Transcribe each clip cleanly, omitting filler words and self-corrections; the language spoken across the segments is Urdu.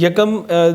1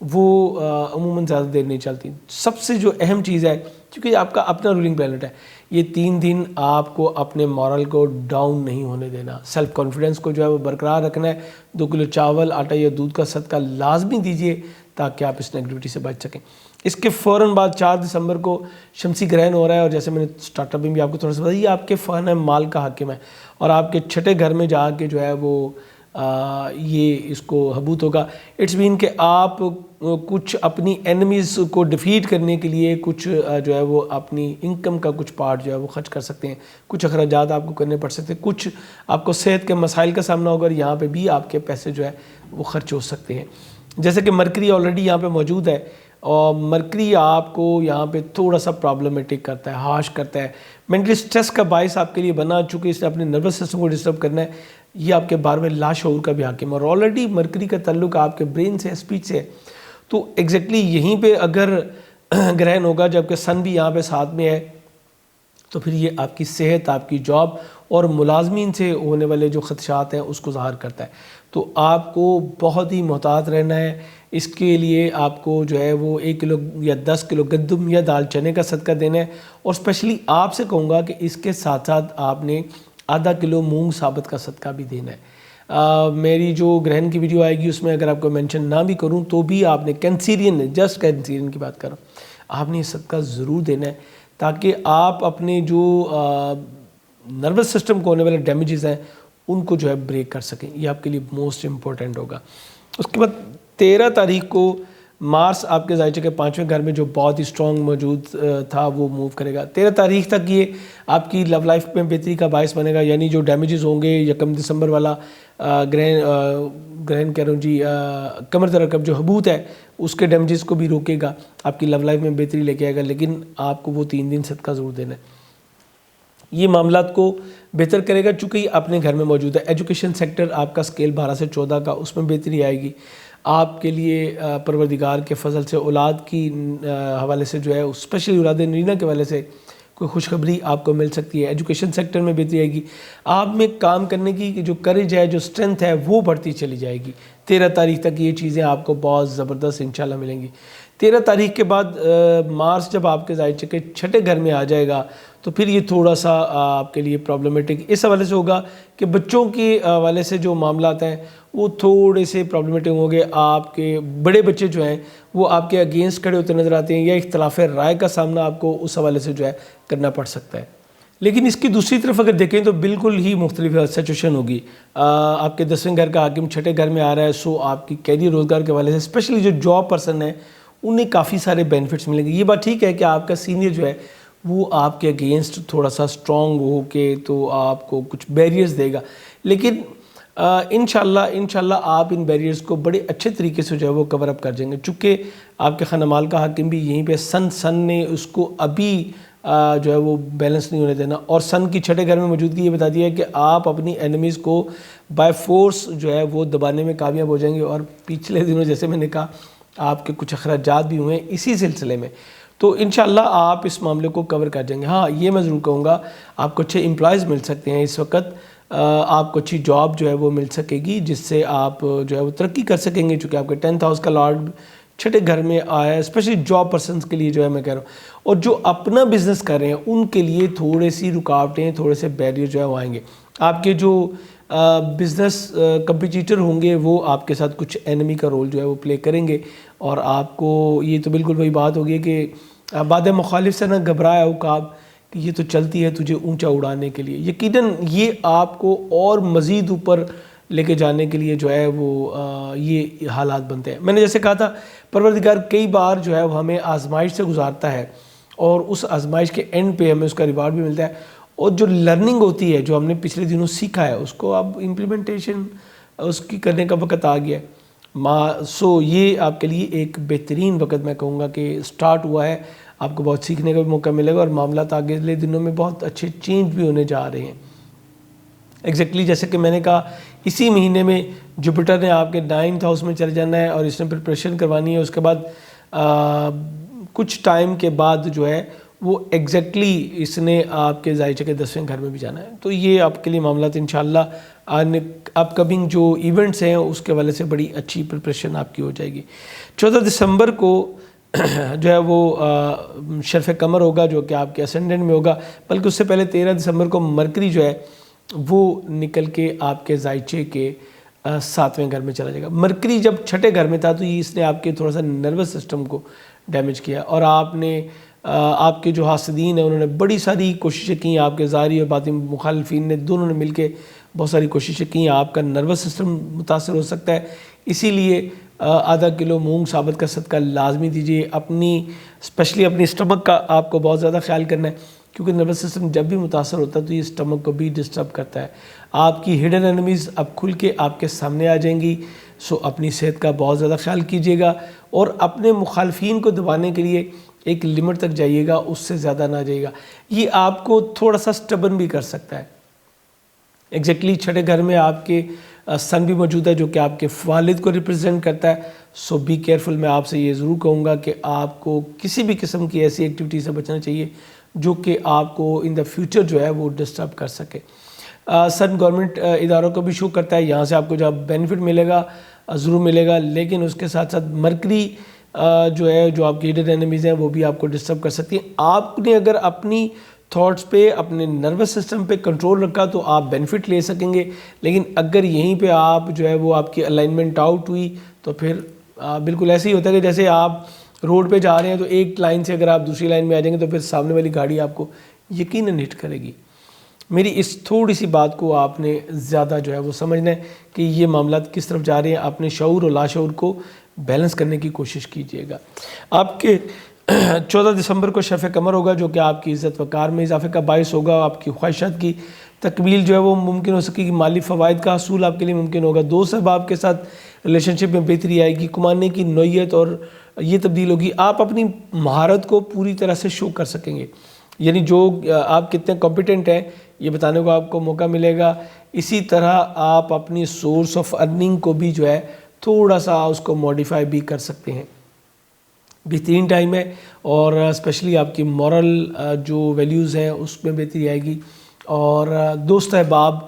وہ عموماً زیادہ دیر نہیں چلتی. سب سے جو اہم چیز ہے، کیونکہ آپ کا اپنا رولنگ پلانٹ ہے، یہ 3 دن آپ کو اپنے مورل کو ڈاؤن نہیں ہونے دینا. سیلف کانفیڈنس کو جو ہے وہ برقرار رکھنا ہے. 2 کلو چاول، آٹا یا دودھ کا صدقہ لازمی دیجیے تاکہ آپ اس نیگیٹیوٹی سے بچ سکیں. اس کے فوراً بعد 4 دسمبر کو شمسی گرہن ہو رہا ہے، اور جیسے میں نے اسٹارٹ اپ میں بھی آپ کو تھوڑا سا بتایا، یہ آپ کے فن مال کا حاکم ہے، اور آپ کے چھٹے گھر میں جا کے جو ہے وہ یہ اس کو حبوط ہوگا. اٹس مین کہ آپ کچھ اپنی اینمیز کو ڈیفیٹ کرنے کے لیے کچھ جو ہے وہ اپنی انکم کا کچھ پارٹ جو ہے وہ خرچ کر سکتے ہیں. کچھ اخراجات آپ کو کرنے پڑ سکتے ہیں، کچھ آپ کو صحت کے مسائل کا سامنا ہوگا، اور یہاں پہ بھی آپ کے پیسے جو ہے وہ خرچ ہو سکتے ہیں. جیسے کہ مرکری آلریڈی یہاں پہ موجود ہے، اور مرکری آپ کو یہاں پہ تھوڑا سا پرابلمٹک کرتا ہے، ہارش کرتا ہے، مینٹلی سٹریس کا باعث آپ کے لیے بنا، چونکہ اس نے اپنے نروس سسٹم کو ڈسٹرب کرنا ہے. یہ آپ کے 12ویں لاشعور کا بھی حاکم ہے، اور آلریڈی مرکری کا تعلق آپ کے برین سے، اسپیچ سے ہے. تو ایگزیکٹلی یہیں پہ اگر گرہن ہوگا جبکہ سن بھی یہاں پہ ساتھ میں ہے، تو پھر یہ آپ کی صحت، آپ کی جاب اور ملازمین سے ہونے والے جو خدشات ہیں اس کو ظاہر کرتا ہے. تو آپ کو بہت ہی محتاط رہنا ہے. اس کے لیے آپ کو جو ہے وہ 1 کلو یا 10 کلو گندم یا دال چنے کا صدقہ دینا ہے، اور اسپیشلی آپ سے کہوں گا کہ اس کے ساتھ ساتھ آپ نے ½ کلو مونگ ثابت کا صدقہ بھی دینا ہے. میری جو گرہن کی ویڈیو آئے گی اس میں اگر آپ کو مینشن نہ بھی کروں تو بھی آپ نے کینسیرین، جسٹ کینسیرین کی بات کر رہا ہوں، آپ نے یہ صدقہ ضرور دینا ہے، تاکہ آپ اپنے جو نروس سسٹم کو ہونے والے ڈیمیجز ہیں ان کو جو ہے بریک کر سکیں. یہ آپ کے لیے موسٹ امپورٹنٹ ہوگا. اس کے بعد 13 تاریخ کو مارس آپ کے ذائچے کے 5ویں گھر میں جو بہت ہی اسٹرانگ موجود تھا وہ موو کرے گا. 13 تاریخ تک یہ آپ کی لو لائف میں بہتری کا باعث بنے گا. یعنی جو ڈیمیجز ہوں گے 1 دسمبر والا گرہن کہہ رہا ہوں جی، کمر ترقب جو حبوط ہے اس کے ڈیمیجز کو بھی روکے گا، آپ کی لو لائف میں بہتری لے کے آئے گا. لیکن آپ کو وہ 3 دن صدقہ ضرور دینا ہے. یہ معاملات کو بہتر کرے گا چونکہ یہ اپنے گھر میں موجود ہے. ایجوکیشن سیکٹر آپ کا اسکیل 12 سے 14 کا، اس میں بہتری آئے گی. آپ کے لیے پروردگار کے فضل سے اولاد کی حوالے سے جو ہے اسپیشلی اولاد نرینہ کے حوالے سے کوئی خوشخبری آپ کو مل سکتی ہے. ایجوکیشن سیکٹر میں بہتری آئے گی. آپ میں کام کرنے کی جو کریج ہے، جو اسٹرینتھ ہے وہ بڑھتی چلی جائے گی. 13 تاریخ تک یہ چیزیں آپ کو بہت زبردست انشاءاللہ ملیں گی. 13 تاریخ کے بعد مارس جب آپ کے ذائچے کے 6 گھر میں آ جائے گا تو پھر یہ تھوڑا سا آپ کے لیے پرابلمٹک اس حوالے سے ہوگا کہ بچوں کے حوالے سے جو معاملات ہیں وہ تھوڑے سے پرابلمٹک ہوں گے. آپ کے بڑے بچے جو ہیں وہ آپ کے اگینسٹ کھڑے ہوتے نظر آتے ہیں، یا اختلاف رائے کا سامنا آپ کو اس حوالے سے جو ہے کرنا پڑ سکتا ہے. لیکن اس کی دوسری طرف اگر دیکھیں تو بالکل ہی مختلف سچویشن ہوگی. آپ کے 10ویں گھر کا حاکم 6 گھر میں آ رہا ہے، سو آپ کی کیریئر روزگار کے حوالے سے اسپیشلی جو جاب پرسن ہیں انہیں کافی سارے بینیفٹس ملیں گے. یہ بات ٹھیک ہے کہ آپ کا سینئر جو ہے وہ آپ کے اگینسٹ تھوڑا سا اسٹرانگ ہو کے تو آپ کو کچھ بیریئرز دے گا، لیکن انشاءاللہ آپ ان بیریئرز کو بڑے اچھے طریقے سے جو ہے وہ کور اپ کر جائیں گے. چونکہ آپ کے خانہ مال کا حاکم بھی یہیں پہ سن نے اس کو ابھی جو ہے وہ بیلنس نہیں ہونے دینا، اور سن کی 6 گھر میں موجودگی یہ بتا دیا ہے کہ آپ اپنی اینیمیز کو بائی فورس جو ہے وہ دبانے میں کامیاب ہو جائیں گے. اور پچھلے دنوں جیسے میں نے کہا آپ کے کچھ اخراجات بھی ہوئے ہیں اسی سلسلے میں، تو انشاءاللہ آپ اس معاملے کو کور کر جائیں گے. ہاں یہ میں ضرور کہوں گا آپ کو اچھے امپلائز مل سکتے ہیں اس وقت، آپ کو اچھی جاب جو ہے وہ مل سکے گی جس سے آپ جو ہے وہ ترقی کر سکیں گے. چونکہ آپ کے 10th ہاؤس کا لارڈ 6 گھر میں آیا ہے، اسپیشلی جاب پرسنس کے لیے جو ہے میں کہہ رہا ہوں. اور جو اپنا بزنس کر رہے ہیں ان کے لیے تھوڑے سی رکاوٹیں، تھوڑے سے بیریئر جو ہے وہ آئیں گے. آپ کے جو بزنس کمپیٹیٹر ہوں گے وہ آپ کے ساتھ کچھ اینمی کا رول جو ہے وہ پلے کریں گے، اور آپ کو یہ تو بالکل وہی بات ہوگی کہ باد مخالف سے نہ گھبرائے عقاب کہ یہ تو چلتی ہے تجھے اونچا اڑانے کے لیے. یقیناً یہ آپ کو اور مزید اوپر لے کے جانے کے لیے جو ہے وہ یہ حالات بنتے ہیں. میں نے جیسے کہا تھا پروردگار کئی بار جو ہے وہ ہمیں آزمائش سے گزارتا ہے، اور اس آزمائش کے اینڈ پہ ہمیں اس کا ریوارڈ بھی ملتا ہے. اور جو لرننگ ہوتی ہے، جو ہم نے پچھلے دنوں سیکھا ہے، اس کو اب امپلیمنٹیشن اس کی کرنے کا وقت آ گیا ہے. سو یہ آپ کے لیے ایک بہترین وقت میں کہوں گا کہ سٹارٹ ہوا ہے. آپ کو بہت سیکھنے کا بھی موقع ملے گا، اور معاملات آگے اگلے دنوں میں بہت اچھے چینج بھی ہونے جا رہے ہیں. ایگزیکٹلی جیسے کہ میں نے کہا اسی مہینے میں جوپیٹر نے آپ کے 9th ہاؤس میں چلے جانا ہے، اور اس نے پریپریشن کروانی ہے. اس کے بعد کچھ ٹائم کے بعد جو ہے وہ ایگزیکٹلی اس نے آپ کے ذائچے کے 10ویں گھر میں بھی جانا ہے. تو یہ آپ کے لیے معاملات انشاءاللہ اپ کمنگ جو ایونٹس ہیں اس کے والے سے بڑی اچھی پریپریشن آپ کی ہو جائے گی. 14 دسمبر کو جو ہے وہ شرف قمر ہوگا جو کہ آپ کے اسینڈنٹ میں ہوگا، بلکہ اس سے پہلے 13 دسمبر کو مرکری جو ہے وہ نکل کے آپ کے ذائچے کے 7ویں گھر میں چلا جائے گا. مرکری جب چھٹے گھر میں تھا تو یہ اس نے آپ کے تھوڑا سا نروس سسٹم کو ڈیمیج کیا، اور آپ کے جو حاسدین ہیں انہوں نے بڑی ساری کوششیں کی، آپ کے ظاہری اور باطنی مخالفین نے دونوں نے مل کے بہت ساری کوششیں کی. آپ کا نروس سسٹم متاثر ہو سکتا ہے، اسی لیے آدھا کلو مونگ ثابت کا صدقہ لازمی دیجیے. اسپیشلی اپنی اسٹمک کا آپ کو بہت زیادہ خیال کرنا ہے، کیونکہ نروس سسٹم جب بھی متاثر ہوتا ہے تو یہ اسٹمک کو بھی ڈسٹرب کرتا ہے. آپ کی ہڈن انیمیز اب کھل کے آپ کے سامنے آ جائیں گی، سو اپنی صحت کا بہت زیادہ خیال کیجیے گا، اور اپنے مخالفین کو دبانے کے لیے ایک لمٹ تک جائیے گا، اس سے زیادہ نہ جائیے گا. یہ آپ کو تھوڑا سا سٹبن بھی کر سکتا ہے. ایگزیکٹلی چھٹے گھر میں آپ کے سن بھی موجود ہے جو کہ آپ کے والد کو ریپرزینٹ کرتا ہے. سو بی کیئرفل. میں آپ سے یہ ضرور کہوں گا کہ آپ کو کسی بھی قسم کی ایسی ایکٹیویٹی سے بچنا چاہیے جو کہ آپ کو ان دا فیوچر جو ہے وہ ڈسٹرب کر سکے. سن گورنمنٹ اداروں کو بھی شو کرتا ہے، یہاں سے آپ کو جب بینیفٹ ملے گا ضرور ملے گا، لیکن اس کے ساتھ ساتھ مرکری جو ہے جو آپ کی ہڈن اینیمیز ہیں وہ بھی آپ کو ڈسٹرب کر سکتی ہیں. آپ نے اگر اپنی تھاٹس پہ اپنے نروس سسٹم پہ کنٹرول رکھا تو آپ بینیفٹ لے سکیں گے، لیکن اگر یہیں پہ آپ جو ہے وہ آپ کی الائنمنٹ آؤٹ ہوئی تو پھر بالکل ایسے ہی ہوتا ہے کہ جیسے آپ روڈ پہ جا رہے ہیں تو ایک لائن سے اگر آپ دوسری لائن میں آ جائیں گے تو پھر سامنے والی گاڑی آپ کو یقیناً ہٹ کرے گی. میری اس تھوڑی سی بات کو آپ نے زیادہ جو ہے وہ سمجھنا ہے کہ یہ معاملات کس طرف جا رہے ہیں. اپنے شعور اور لاشعور کو بیلنس کرنے کی کوشش کیجیے گا. آپ کے 14 دسمبر کو شرف قمر ہوگا جو کہ آپ کی عزت وقار میں اضافے کا باعث ہوگا. آپ کی خواہشات کی تکمیل جو ہے وہ ممکن ہو سکے گی، مالی فوائد کا حصول آپ کے لیے ممکن ہوگا، دوست احباب کے ساتھ ریلیشن شپ میں بہتری آئے گی، کمانے کی نوعیت اور یہ تبدیل ہوگی. آپ اپنی مہارت کو پوری طرح سے شو کر سکیں گے، یعنی جو آپ کتنے کمپیٹنٹ ہیں یہ بتانے کو آپ کو موقع ملے گا. اسی طرح آپ اپنی سورس آف ارننگ کو بھی جو ہے تھوڑا سا اس کو موڈیفائی بھی کر سکتے ہیں. بہترین ٹائم ہے، اور اسپیشلی آپ کی مورل جو ویلیوز ہیں اس میں بہتری آئے گی، اور دوست احباب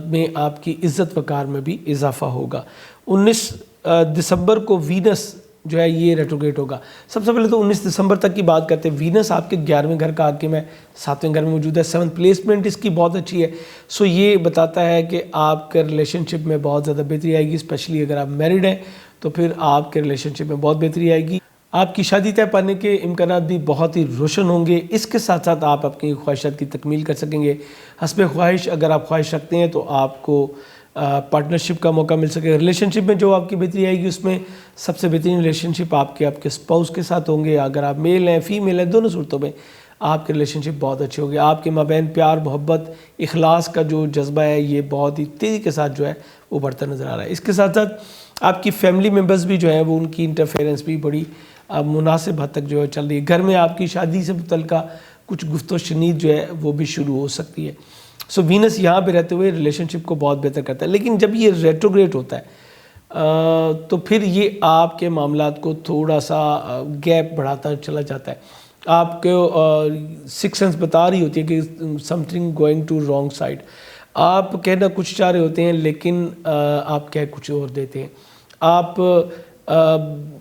میں آپ کی عزت وقار میں بھی اضافہ ہوگا. 19 دسمبر کو وینس جو ہے یہ ریٹروگریٹ ہوگا. سب سے پہلے تو 19 دسمبر تک کی بات کرتے ہیں. وینس آپ کے 11ویں گھر کا حاکم ہے، 7ویں گھر میں موجود ہے، 7 پلیسمنٹ اس کی بہت اچھی ہے. سو یہ بتاتا ہے کہ آپ کے ریلیشن شپ میں بہت زیادہ بہتری آئے گی، اسپیشلی اگر آپ میرڈ ہیں تو پھر آپ کے ریلیشن شپ میں بہت بہتری آئے گی. آپ کی شادی طے پانے کے امکانات بھی بہت ہی روشن ہوں گے. اس کے ساتھ ساتھ آپ اپنی خواہشات کی تکمیل کر سکیں گے. حسب خواہش اگر آپ خواہش رکھتے ہیں تو آپ کو پارٹنرشپ کا موقع مل سکے. ریلیشن شپ میں جو آپ کی بہتری آئے گی اس میں سب سے بہترین ریلیشن شپ آپ کے اسپاؤس کے ساتھ ہوں گے. اگر آپ میل ہیں فیمیل ہیں، دونوں صورتوں میں آپ کے ریلیشن شپ بہت اچھے ہوں گے. آپ کے مابین پیار محبت اخلاص کا جو جذبہ ہے یہ بہت ہی تیزی کے ساتھ جو ہے وہ بڑھتا نظر آ رہا ہے. اس کے ساتھ ساتھ آپ کی فیملی ممبرز بھی جو ہیں وہ ان کی انٹرفیئرنس بھی بڑی مناسب حد تک جو ہے چل رہی ہے. گھر میں آپ کی شادی سے متعلقہ کچھ گفت و شنید جو ہے وہ بھی شروع ہو سکتی ہے. سو وینس یہاں پہ رہتے ہوئے ریلیشن شپ کو بہت بہتر کرتا ہے، لیکن جب یہ ریٹروگریٹ ہوتا ہے تو پھر یہ آپ کے معاملات کو تھوڑا سا گیپ بڑھاتا چلا جاتا ہے. آپ کو سکس سینس بتا رہی ہوتی ہے کہ something going to wrong side. آپ کہنا کچھ چاہ رہے ہوتے ہیں لیکن آپ کہہ کچھ اور دیتے ہیں. آپ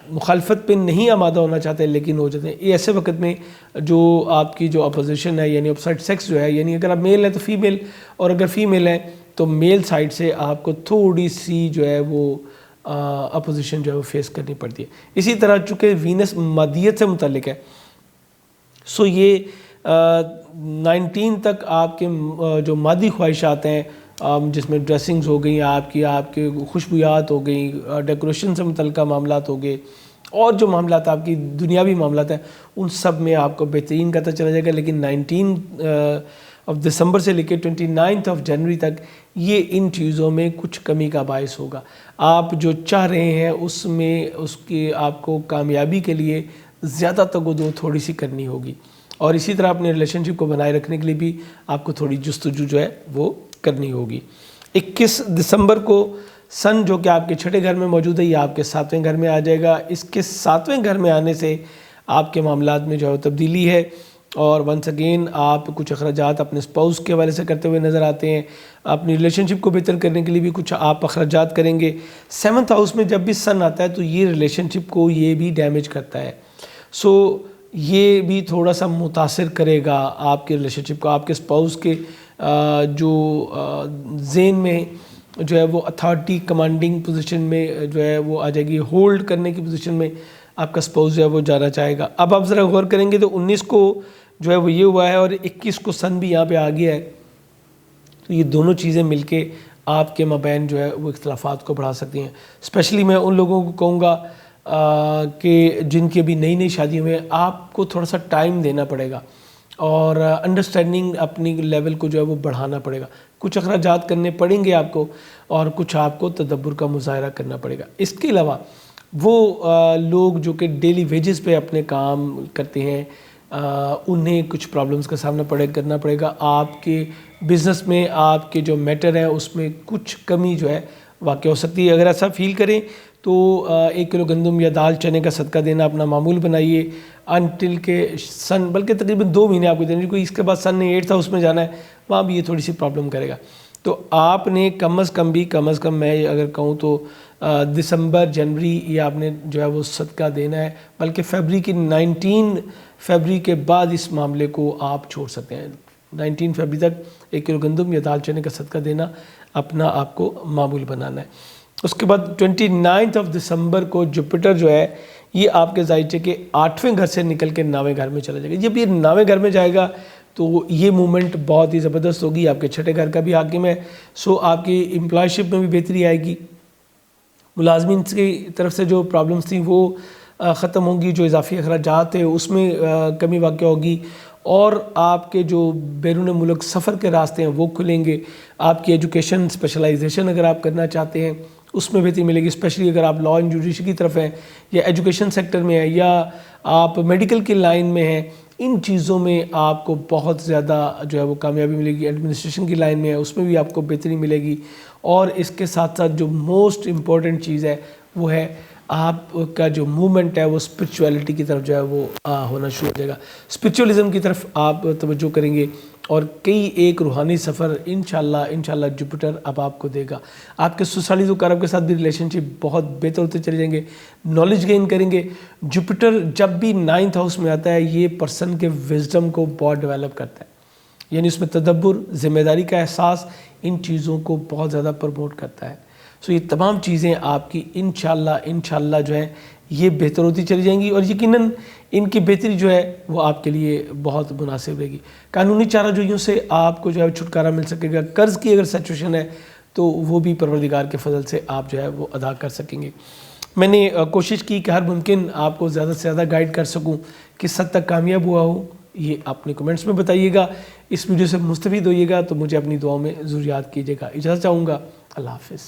مخالفت پہ نہیں آمادہ ہونا چاہتے لیکن ہو جاتے ہیں. یہ ایسے وقت میں جو آپ کی جو اپوزیشن ہے یعنی اپوزٹ سیکس جو ہے، یعنی اگر آپ میل ہیں تو فیمیل، اور اگر فیمیل ہیں تو میل سائڈ سے آپ کو تھوڑی سی جو ہے وہ اپوزیشن جو ہے وہ فیس کرنی پڑتی ہے. اسی طرح چونکہ وینس مادیت سے متعلق ہے، سو یہ 19 تک آپ کے جو مادی خواہشات ہیں جس میں ڈریسنگز ہو گئیں، آپ کی خوشبویات ہو گئیں، ڈیکوریشن سے متعلقہ معاملات ہو گئے، اور جو معاملات آپ کی دنیاوی معاملات ہیں ان سب میں آپ کو بہترین کرتا چلا جائے گا. لیکن 19 دسمبر سے لے کے 29 جنوری تک یہ ان چیزوں میں کچھ کمی کا باعث ہوگا. آپ جو چاہ رہے ہیں اس میں اس کی آپ کو کامیابی کے لیے زیادہ تگودو تھوڑی سی کرنی ہوگی، اور اسی طرح اپنے ریلیشن شپ کو بنائے رکھنے کے لیے بھی آپ کو تھوڑی جستجو جو ہے وہ کرنی ہوگی. 21 دسمبر کو سن جو کہ آپ کے چھٹے گھر میں موجود ہے یہ آپ کے 7ویں گھر میں آ جائے گا. اس کے 7ویں گھر میں آنے سے آپ کے معاملات میں جو ہے تبدیلی ہے. اور ونس اگین آپ کچھ اخراجات اپنے اسپاؤس کے حوالے سے کرتے ہوئے نظر آتے ہیں. اپنی ریلیشن شپ کو بہتر کرنے کے لیے بھی کچھ آپ اخراجات کریں گے. 7th ہاؤس میں جب بھی سن آتا ہے تو یہ ریلیشن شپ کو یہ بھی ڈیمیج کرتا ہے. سو یہ بھی تھوڑا سا متاثر کرے گا آپ کے ریلیشن شپ کو. آپ کے اسپاؤس کے جو ذہن میں جو ہے وہ اتھارٹی کمانڈنگ پوزیشن میں جو ہے وہ آ جائے گی, ہولڈ کرنے کی پوزیشن میں آپ کا اسپاؤس جو ہے وہ جانا چاہے گا. اب آپ ذرا غور کریں گے تو 19 کو جو ہے وہ یہ ہوا ہے اور 21 کو سن بھی یہاں پہ آ گیا ہے. تو یہ دونوں چیزیں مل کے آپ کے مابین جو ہے وہ اختلافات کو بڑھا سکتی ہیں. اسپیشلی میں ان لوگوں کو کہوں گا کہ جن کی ابھی نئی شادی ہوئے ہیں, آپ کو تھوڑا سا ٹائم دینا پڑے گا اور انڈرسٹینڈنگ اپنی لیول کو جو ہے وہ بڑھانا پڑے گا. کچھ اخراجات کرنے پڑیں گے آپ کو اور کچھ آپ کو تدبر کا مظاہرہ کرنا پڑے گا. اس کے علاوہ وہ لوگ جو کہ ڈیلی ویجز پہ اپنے کام کرتے ہیں انہیں کچھ پرابلمس کا سامنا کرنا پڑے گا. آپ کے بزنس میں آپ کے جو میٹر ہے اس میں کچھ کمی جو ہے واقع ہو سکتی ہے. اگر ایسا فیل کریں تو 1 کلو گندم یا دال چنے کا صدقہ دینا اپنا معمول بنائیے انٹل کے سن, بلکہ تقریباً 2 مہینے آپ کو دینے, کوئی اس کے بعد سن نے 8th ہاؤس میں جانا ہے, وہاں بھی یہ تھوڑی سی پرابلم کرے گا. تو آپ نے کم از کم میں اگر کہوں تو دسمبر جنوری یہ آپ نے جو ہے وہ صدقہ دینا ہے, بلکہ فیبری کی 19 فیبری کے بعد اس معاملے کو آپ چھوڑ سکتے ہیں. 19 فیبری تک 1 کلو گندم یا دال چنے کا صدقہ دینا اپنا آپ کو معمول بنانا ہے. اس کے بعد 29 دسمبر کو جوپیٹر جو ہے یہ آپ کے ذائچے کے 8ویں گھر سے نکل کے 9ویں گھر میں چلا جائے گا. جب یہ 9ویں گھر میں جائے گا تو یہ مومنٹ بہت ہی زبردست ہوگی. آپ کے 6ٹھے گھر کا بھی حاکم ہے, سو آپ کی امپلائی شپ میں بھی بہتری آئے گی. ملازمین کی طرف سے جو پرابلمس تھیں وہ ختم ہوں گی, جو اضافی اخراجات ہیں اس میں کمی واقع ہوگی, اور آپ کے جو بیرون ملک سفر کے راستے ہیں وہ کھلیں گے. آپ کی ایجوکیشن اسپیشلائزیشن اگر آپ کرنا چاہتے ہیں اس میں بہتری ملے گی, اسپیشلی اگر آپ لا اینڈ جوڈیشری کی طرف ہیں یا ایجوکیشن سیکٹر میں ہیں یا آپ میڈیکل کی لائن میں ہیں. ان چیزوں میں آپ کو بہت زیادہ جو ہے وہ کامیابی ملے گی. ایڈمنسٹریشن کی لائن میں ہے اس میں بھی آپ کو بہتری ملے گی. اور اس کے ساتھ ساتھ جو موسٹ امپورٹنٹ چیز ہے وہ ہے آپ کا جو موومنٹ ہے وہ اسپرچویلٹی کی طرف جو ہے وہ ہونا شروع ہو جائے گا. اسپرچولیزم کی طرف آپ توجہ کریں گے اور کئی ایک روحانی سفر انشاءاللہ جوپیٹر اب آپ کو دے گا. آپ کے سوسائٹیز و کارب کے ساتھ بھی ریلیشن شپ بہت بہتر ہوتے چلے جائیں گے. نالج گین کریں گے. جوپیٹر جب بھی 9th ہاؤس میں آتا ہے یہ پرسن کے وزڈم کو بہت ڈیولپ کرتا ہے, یعنی اس میں تدبر, ذمہ داری کا احساس, ان چیزوں کو بہت زیادہ پروموٹ کرتا ہے. سو یہ تمام چیزیں آپ کی انشاءاللہ جو ہے یہ بہتر ہوتی چلی جائیں گی, اور یقیناً ان کی بہتری جو ہے وہ آپ کے لیے بہت مناسب رہے گی. قانونی چارہ جوئیوں سے آپ کو جو ہے چھٹکارا مل سکے گا. قرض کی اگر سچویشن ہے تو وہ بھی پروردگار کے فضل سے آپ جو ہے وہ ادا کر سکیں گے. میں نے کوشش کی کہ ہر ممکن آپ کو زیادہ سے زیادہ گائیڈ کر سکوں. کس حد تک کامیاب ہوا ہوں یہ اپنے کمنٹس میں بتائیے گا. اس ویڈیو سے مستفید ہوئیے گا تو مجھے اپنی دعاؤں میں ضرور یاد کیجیے گا. اجازت چاہوں گا. اللہ حافظ.